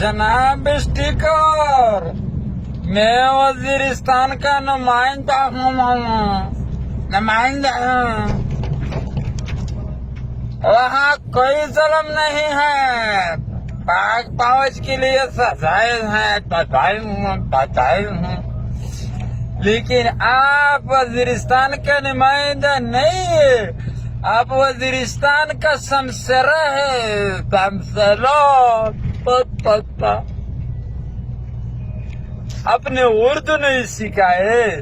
जनाब स्पीकर, मैं वजीरिस्तान का नुमाइंदा हूँ। वहाँ कोई जुल्म नहीं है, पाक फौज के लिए सजाएं हैं, बताए हूँ। लेकिन आप वजीरिस्तान का नुमाइंदा नहीं है, आप वजीरिस्तान का शमशेरा है। अपने उर्दू नहीं सीखा है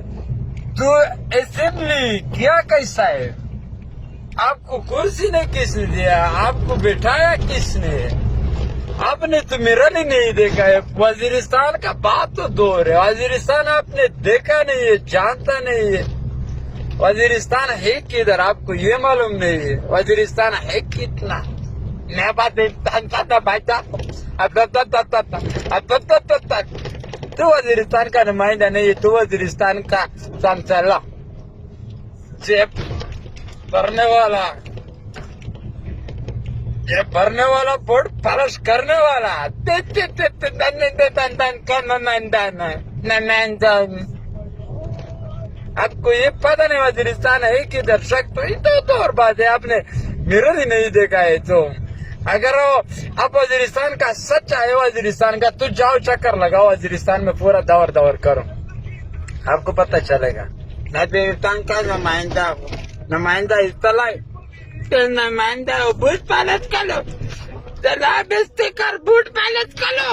तो असेंबली क्या कैसा है? आपको कुर्सी ने किसने दिया? आपको बिठाया किसने? आपने तो मिरर ही नहीं देखा है। वजीरिस्तान का बात तो दूर है, वजीरिस्तान आपने देखा नहीं है, जानता नहीं है। वजीरिस्तान है किधर आपको ये मालूम नहीं है। वजीरिस्तान है कितना? मैं बात तो वजीरिस्तान का नुमाइंदा नहीं है, तो वजीरिस्तान का शमशेरा, जेब भरने वाला, ये भरने वाला, बोर्ड फरश करने वाला। आपको ये पता नहीं वजीरिस्तान है कि दर्शक? तो और बात है, आपने मिरर ही नहीं देखा है। तो अगर आप वजीरिस्तान का सच्चा है, वजीरिस्तान का, तो जाओ चक्कर लगाओ वजीरिस्तान में, पूरा दौर दौर करो, आपको पता चलेगा। वजीरिस्तान का नुमाइंदा इस्तेलाई, नुमाइंदा बूट पालत करो, जनाब स्पीकर, बूट पालत करो।